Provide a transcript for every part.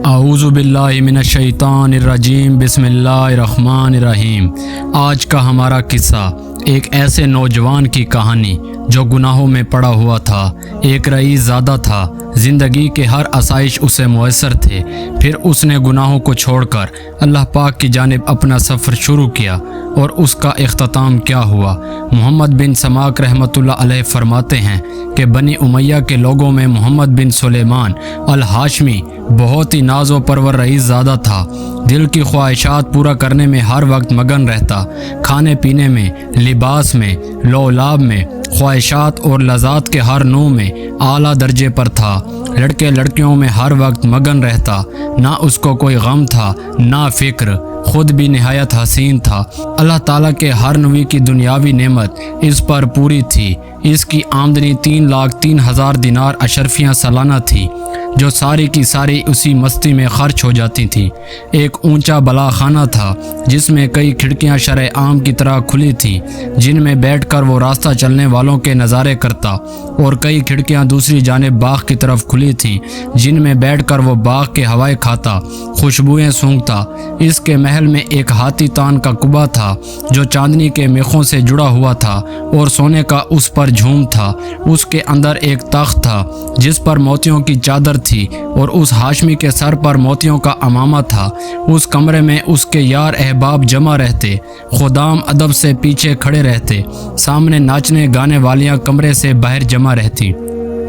اعوذ باللہ من الشیطان الرجیم بسم اللہ الرحمن الرحیم۔ آج کا ہمارا قصہ ایک ایسے نوجوان کی کہانی جو گناہوں میں پڑا ہوا تھا۔ ایک رئیس زادہ تھا، زندگی کے ہر آسائش اسے میسر تھے، پھر اس نے گناہوں کو چھوڑ کر اللہ پاک کی جانب اپنا سفر شروع کیا، اور اس کا اختتام کیا ہوا؟ محمد بن سماک رحمۃ اللہ علیہ فرماتے ہیں کہ بنی امیہ کے لوگوں میں محمد بن سلیمان الہاشمی بہت ہی ناز و پرور رئیس زادہ تھا۔ دل کی خواہشات پورا کرنے میں ہر وقت مگن رہتا، کھانے پینے میں، لباس میں، لولاب میں، خواہشات اور لذات کے ہر نوع میں اعلیٰ درجے پر تھا۔ لڑکے لڑکیوں میں ہر وقت مگن رہتا، نہ اس کو کوئی غم تھا نہ فکر، خود بھی نہایت حسین تھا۔ اللہ تعالیٰ کے ہر نوع کی دنیاوی نعمت اس پر پوری تھی۔ اس کی آمدنی 3,03,000 دینار اشرفیاں سالانہ تھی، جو ساری کی ساری اسی مستی میں خرچ ہو جاتی تھیں۔ ایک اونچا بلا خانہ تھا جس میں کئی کھڑکیاں شرع عام کی طرح کھلی تھیں، جن میں بیٹھ کر وہ راستہ چلنے والوں کے نظارے کرتا، اور کئی کھڑکیاں دوسری جانب باغ کی طرف کھلی تھیں، جن میں بیٹھ کر وہ باغ کے ہوائیں کھاتا، خوشبوئیں سونگھتا۔ اس کے محل میں ایک ہاتھی تان کا کبا تھا جو چاندنی کے میخوں سے جڑا ہوا تھا اور سونے کا اس پر جھوم تھا۔ اس کے اندر ایک تخت تھا جس پر موتیوں کی چادر تھی، اور اس ہاشمی کے سر پر موتیوں کا امامہ تھا۔ اس کمرے میں اس کے یار احباب جمع رہتے، خدام ادب سے پیچھے کھڑے رہتے، سامنے ناچنے گانے والیاں کمرے سے باہر جمع رہتی۔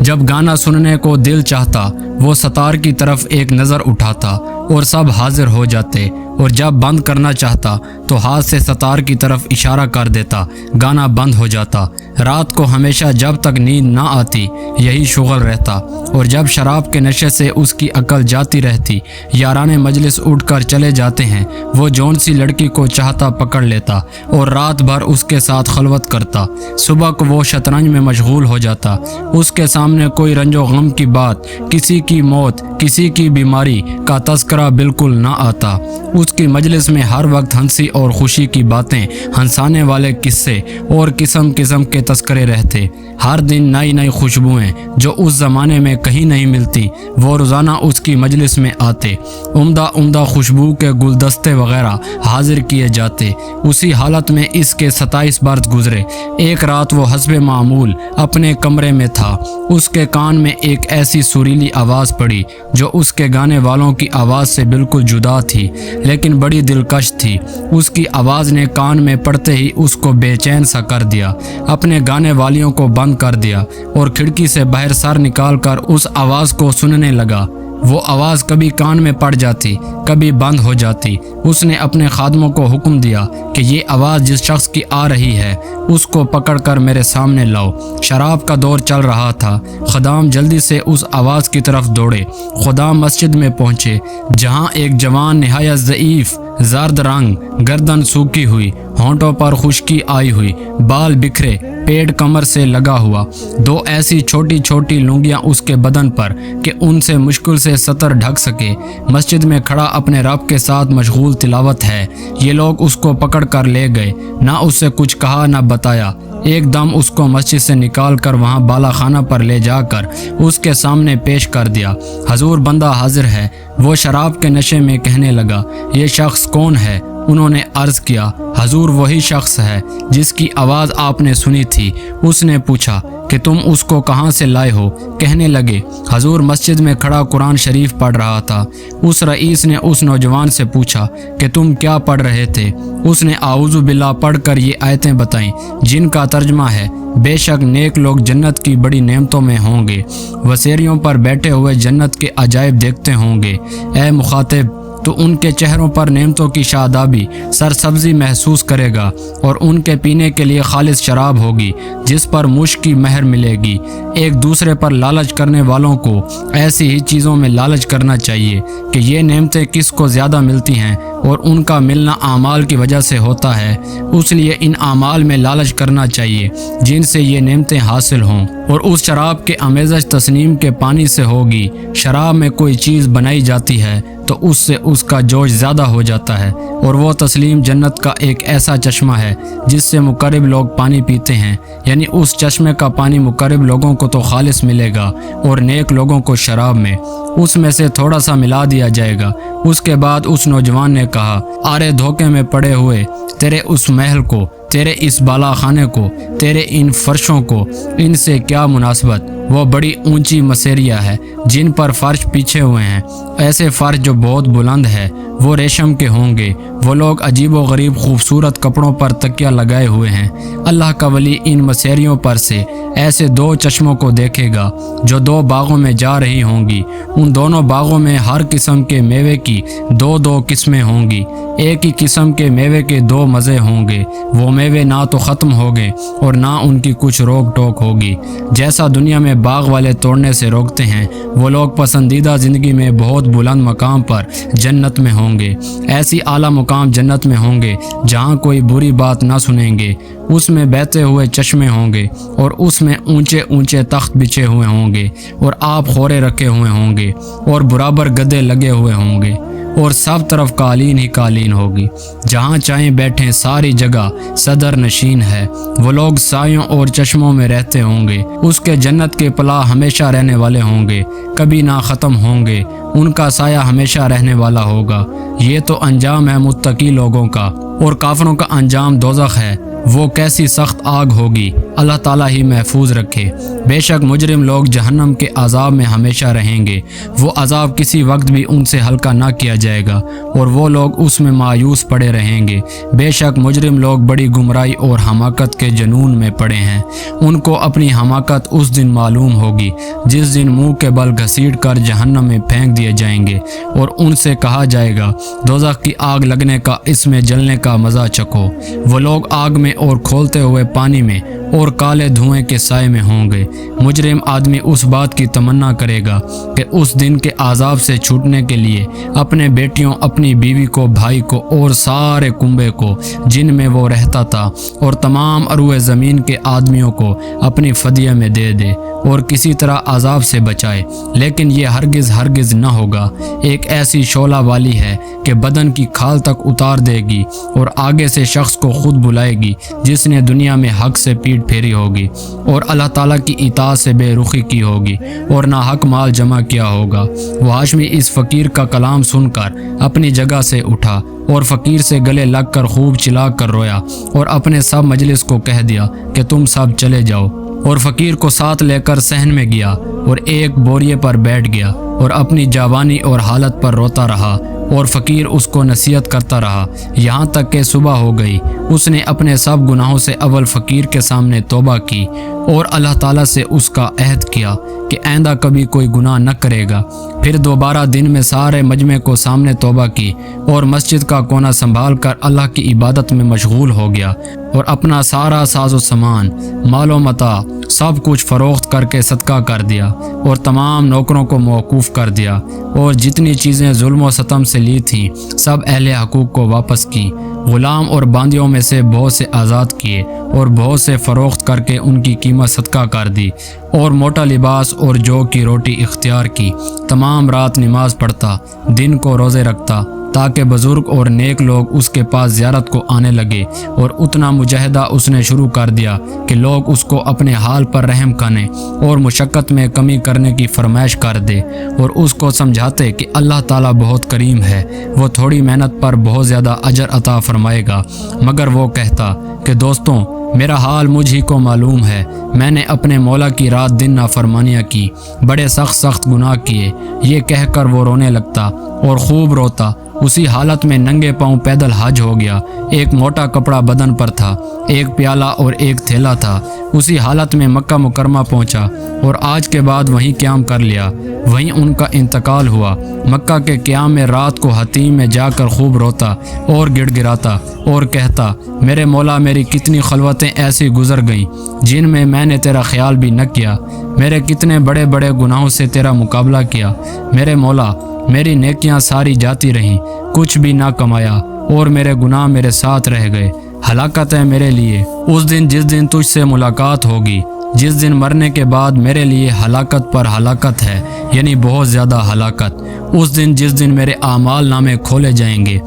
جب گانا سننے کو دل چاہتا وہ ستار کی طرف ایک نظر اٹھاتا اور سب حاضر ہو جاتے، اور جب بند کرنا چاہتا تو ہاتھ سے ستار کی طرف اشارہ کر دیتا، گانا بند ہو جاتا۔ رات کو ہمیشہ جب تک نیند نہ آتی یہی شغل رہتا، اور جب شراب کے نشے سے اس کی عقل جاتی رہتی، یاران مجلس اٹھ کر چلے جاتے ہیں، وہ جون سی لڑکی کو چاہتا پکڑ لیتا اور رات بھر اس کے ساتھ خلوت کرتا۔ صبح کو وہ شطرنج میں مشغول ہو جاتا۔ اس کے سامنے کوئی رنج و غم کی بات، کسی کی موت، کسی کی بیماری کا تذکرہ بالکل نہ آتا۔ اس کی مجلس میں ہر وقت ہنسی اور خوشی کی باتیں، ہنسانے والے قصے اور قسم قسم کے تذکرے رہتے۔ ہر دن نئی نئی خوشبوئیں جو اس زمانے میں کہیں نہیں ملتی وہ روزانہ اس کی مجلس میں آتے۔ عمدہ عمدہ خوشبو کے گلدستے وغیرہ حاضر کیے جاتے۔ اسی حالت میں اس کے 27 برس گزرے۔ ایک رات وہ حسب معمول اپنے کمرے میں تھا۔ اس کے کان میں ایک ایسی سریلی آواز پڑی جو اس کے گانے والوں کی آواز سے بالکل جدا تھی، لیکن بڑی دلکش تھی۔ اس کی آواز نے کان میں پڑتے ہی اس کو بے چین سا کر دیا۔ اپنے گانے والیوں کو بند کر دیا اور کھڑکی سے باہر سر نکال کر اس آواز کو سننے لگا۔ وہ آواز کبھی کان میں پڑ جاتی، کبھی بند ہو جاتی۔ اس نے اپنے خادموں کو حکم دیا کہ یہ آواز جس شخص کی آ رہی ہے اس کو پکڑ کر میرے سامنے لاؤ۔ شراب کا دور چل رہا تھا۔ خدام جلدی سے اس آواز کی طرف دوڑے۔ خدام مسجد میں پہنچے جہاں ایک جوان نہایت ضعیف، زرد رنگ، گردن سوکھی ہوئی، ہونٹوں پر خشکی آئی ہوئی، بال بکھرے، پیٹ کمر سے لگا ہوا، دو ایسی چھوٹی چھوٹی لنگیاں اس کے بدن پر کہ ان سے مشکل سے سطر ڈھک سکے، مسجد میں کھڑا اپنے رب کے ساتھ مشغول تلاوت ہے۔ یہ لوگ اس کو پکڑ کر لے گئے، نہ اس سے کچھ کہا نہ بتایا۔ ایک دم اس کو مسجد سے نکال کر وہاں بالا خانہ پر لے جا کر اس کے سامنے پیش کر دیا۔ حضور، بندہ حاضر ہے۔ وہ شراب کے نشے میں کہنے لگا، یہ شخص کون ہے؟ انہوں نے عرض کیا، حضور وہی شخص ہے جس کی آواز آپ نے سنی تھی۔ اس نے پوچھا کہ تم اس کو کہاں سے لائے ہو؟ کہنے لگے، حضور مسجد میں کھڑا قرآن شریف پڑھ رہا تھا۔ اس رئیس نے اس نوجوان سے پوچھا کہ تم کیا پڑھ رہے تھے؟ اس نے اعوذ باللہ پڑھ کر یہ آیتیں بتائیں، جن کا ترجمہ ہے، بے شک نیک لوگ جنت کی بڑی نعمتوں میں ہوں گے، وسیریوں پر بیٹھے ہوئے جنت کے عجائب دیکھتے ہوں گے۔ اے مخاطب، تو ان کے چہروں پر نعمتوں کی شادابی، سرسبزی محسوس کرے گا، اور ان کے پینے کے لیے خالص شراب ہوگی جس پر مشک کی مہر ملے گی۔ ایک دوسرے پر لالچ کرنے والوں کو ایسی ہی چیزوں میں لالچ کرنا چاہیے کہ یہ نعمتیں کس کو زیادہ ملتی ہیں، اور ان کا ملنا اعمال کی وجہ سے ہوتا ہے، اس لیے ان اعمال میں لالچ کرنا چاہیے جن سے یہ نعمتیں حاصل ہوں۔ اور اس شراب کے امیزش تسنیم کے پانی سے ہوگی۔ شراب میں کوئی چیز بنائی جاتی ہے تو اس سے اس کا جوش زیادہ ہو جاتا ہے، اور وہ تسلیم جنت کا ایک ایسا چشمہ ہے جس سے مقرب لوگ پانی پیتے ہیں، یعنی اس چشمے کا پانی مقرب لوگوں کو تو خالص ملے گا اور نیک لوگوں کو شراب میں اس میں سے تھوڑا سا ملا دیا جائے گا۔ اس کے بعد اس نوجوان نے کہا، آرے دھوکے میں پڑے ہوئے، تیرے اس محل کو، تیرے اس بالا خانے کو، تیرے ان فرشوں کو، ان سے کیا مناسبت؟ وہ بڑی اونچی مسیریہ ہے جن پر فرش پیچھے ہوئے ہیں، ایسے فرش جو بہت بلند ہے، وہ ریشم کے ہوں گے۔ وہ لوگ عجیب و غریب خوبصورت کپڑوں پر تکیہ لگائے ہوئے ہیں۔ اللہ کا ولی ان مسیریوں پر سے ایسے دو چشموں کو دیکھے گا جو دو باغوں میں جا رہی ہوں گی۔ ان دونوں باغوں میں ہر قسم کے میوے کی دو دو قسمیں ہوں گی، ایک ہی قسم کے میوے کے دو مزے ہوں گے۔ وہ میوے نہ تو ختم ہوگے اور نہ ان کی کچھ روک ٹوک ہوگی۔ جیسا دنیا میں باغ والے توڑنے سے روکتے ہیں، وہ لوگ پسندیدہ زندگی میں بہت بلند مقام پر جنت میں ہوں گے، ایسی اعلیٰ مقام جنت میں ہوں گے جہاں کوئی بری بات نہ سنیں گے۔ اس میں بہتے ہوئے چشمے ہوں گے اور اس میں اونچے اونچے تخت بچھے ہوئے ہوں گے اور آب خورے رکھے ہوئے ہوں گے اور برابر گدے لگے ہوئے ہوں گے اور سب طرف قالین ہی قالین ہوگی۔ جہاں چاہیں بیٹھیں، ساری جگہ صدر نشین ہے۔ وہ لوگ سایوں اور چشموں میں رہتے ہوں گے۔ اس کے جنت کے پلا ہمیشہ رہنے والے ہوں گے، کبھی نہ ختم ہوں گے۔ ان کا سایہ ہمیشہ رہنے والا ہوگا۔ یہ تو انجام ہے متقی لوگوں کا، اور کافروں کا انجام دوزخ ہے۔ وہ کیسی سخت آگ ہوگی، اللہ تعالیٰ ہی محفوظ رکھے۔ بے شک مجرم لوگ جہنم کے عذاب میں ہمیشہ رہیں گے۔ وہ عذاب کسی وقت بھی ان سے ہلکا نہ کیا جائے گا اور وہ لوگ اس میں مایوس پڑے رہیں گے۔ بے شک مجرم لوگ بڑی گمراہی اور حماقت کے جنون میں پڑے ہیں۔ ان کو اپنی حماقت اس دن معلوم ہوگی جس دن منہ کے بل گھسیٹ کر جہنم میں پھینک دیے جائیں گے اور ان سے کہا جائے گا، دوزخ کی آگ لگنے کا، اس میں جلنے کا مزہ چکھو۔ وہ لوگ آگ میں اور کھولتے ہوئے پانی میں اور کالے دھوئیں کے سائے میں ہوں گے۔ مجرم آدمی اس بات کی تمنا کرے گا کہ اس دن کے عذاب سے چھوٹنے کے لیے اپنے بیٹیوں، اپنی بیوی کو، بھائی کو اور سارے کنبے کو جن میں وہ رہتا تھا اور تمام اروئے زمین کے آدمیوں کو اپنی فدیہ میں دے دے اور کسی طرح عذاب سے بچائے، لیکن یہ ہرگز ہرگز نہ ہوگا۔ ایک ایسی شعلہ والی ہے کہ بدن کی کھال تک اتار دے گی اور آگے سے شخص کو خود بلائے گی جس نے دنیا میں حق سے پیٹ پھیری ہوگی اور اللہ تعالیٰ کی اطاعت سے بے رخی کی ہوگی اور ناحق مال جمع کیا ہوگا۔ وہ ہاشمی اس فقیر کا کلام سن کر اپنی جگہ سے اٹھا اور فقیر سے گلے لگ کر خوب چلا کر رویا اور اپنے سب مجلس کو کہہ دیا کہ تم سب چلے جاؤ، اور فقیر کو ساتھ لے کر صحن میں گیا اور ایک بوریے پر بیٹھ گیا اور اپنی جوانی اور حالت پر روتا رہا، اور فقیر اس کو نصیحت کرتا رہا یہاں تک کہ صبح ہو گئی۔ اس نے اپنے سب گناہوں سے اول فقیر کے سامنے توبہ کی اور اللہ تعالیٰ سے اس کا عہد کیا کہ آئندہ کبھی کوئی گناہ نہ کرے گا۔ پھر دوبارہ دن میں سارے مجمع کو سامنے توبہ کی اور مسجد کا کونا سنبھال کر اللہ کی عبادت میں مشغول ہو گیا اور اپنا سارا ساز و سامان، مال و متاع سب کچھ فروخت کر کے صدقہ کر دیا اور تمام نوکروں کو موقوف کر دیا اور جتنی چیزیں ظلم و ستم سے لی تھیں سب اہل حقوق کو واپس کی۔ غلام اور باندیوں میں سے بہت سے آزاد کیے اور بہت سے فروخت کر کے ان کی قیمت صدقہ کر دی اور موٹا لباس اور جو کی روٹی اختیار کی۔ تمام رات نماز پڑھتا، دن کو روزے رکھتا تاکہ بزرگ اور نیک لوگ اس کے پاس زیارت کو آنے لگے، اور اتنا مجاہدہ اس نے شروع کر دیا کہ لوگ اس کو اپنے حال پر رحم کرنے اور مشقت میں کمی کرنے کی فرمائش کر دے اور اس کو سمجھاتے کہ اللہ تعالیٰ بہت کریم ہے، وہ تھوڑی محنت پر بہت زیادہ اجر عطا فرمائے گا۔ مگر وہ کہتا کہ دوستوں، میرا حال مجھ ہی کو معلوم ہے، میں نے اپنے مولا کی رات دن نافرمانیاں کی، بڑے سخت گناہ کیے۔ یہ کہہ کر وہ رونے لگتا اور خوب روتا۔ اسی حالت میں ننگے پاؤں پیدل حج ہو گیا، ایک موٹا کپڑا بدن پر تھا، ایک پیالہ اور ایک تھیلا تھا۔ اسی حالت میں مکہ مکرمہ پہنچا اور آج کے بعد وہیں قیام کر لیا، وہیں ان کا انتقال ہوا۔ مکہ کے قیام میں رات کو حتیم میں جا کر خوب روتا اور گڑ گڑاتا اور کہتا، میرے مولا میری کتنی خلوتیں ایسی گزر گئیں جن میں نے تیرا خیال بھی نہ کیا، میرے کتنے بڑے بڑے گناہوں سے تیرا مقابلہ کیا۔ میرے مولا میری نیکیاں ساری جاتی رہیں، کچھ بھی نہ کمایا اور میرے گناہ میرے ساتھ رہ گئے۔ ہلاکت ہے میرے لیے اس دن جس دن تجھ سے ملاقات ہوگی۔ جس دن مرنے کے بعد میرے لیے ہلاکت پر ہلاکت ہے، یعنی بہت زیادہ ہلاکت۔ اس دن جس دن میرے اعمال نامے کھولے جائیں گے،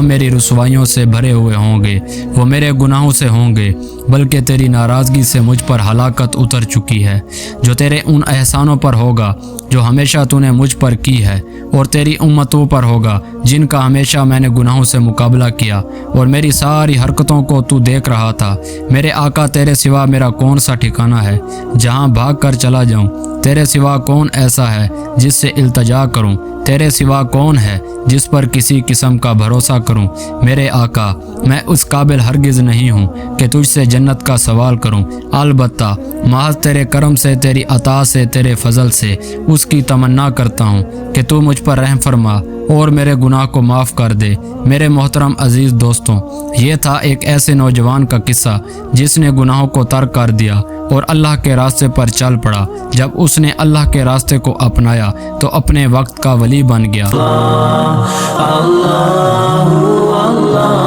میری رسوائیوں سے بھرے ہوئے ہوں گے، وہ میرے گناہوں سے ہوں گے، بلکہ تیری ناراضگی سے مجھ پر ہلاکت اتر چکی ہے، جو تیرے ان احسانوں پر ہوگا جو ہمیشہ تو نے مجھ پر کی ہے، اور تیری امتوں پر ہوگا جن کا ہمیشہ میں نے گناہوں سے مقابلہ کیا، اور میری ساری حرکتوں کو تو دیکھ رہا تھا۔ میرے آقا، تیرے سوا میرا کون سا ٹھکانہ ہے جہاں بھاگ کر چلا جاؤں؟ تیرے سوا کون ایسا ہے جس سے التجا کروں؟ تیرے سوا کون ہے جس پر کسی قسم کا بھروسہ کروں؟ میرے آقا، میں اس قابل ہرگز نہیں ہوں کہ تجھ سے جنت کا سوال کروں، البتہ محض تیرے کرم سے، تیری عطا سے، تیرے فضل سے اس کی تمنا کرتا ہوں کہ تو مجھ پر رحم فرما اور میرے گناہ کو معاف کر دے۔ میرے محترم عزیز دوستوں، یہ تھا ایک ایسے نوجوان کا قصہ جس نے گناہوں کو ترک کر دیا اور اللہ کے راستے پر چل پڑا۔ جب اس نے اللہ کے راستے کو اپنایا تو اپنے وقت کا ولی بن گیا۔ اللہ اللہ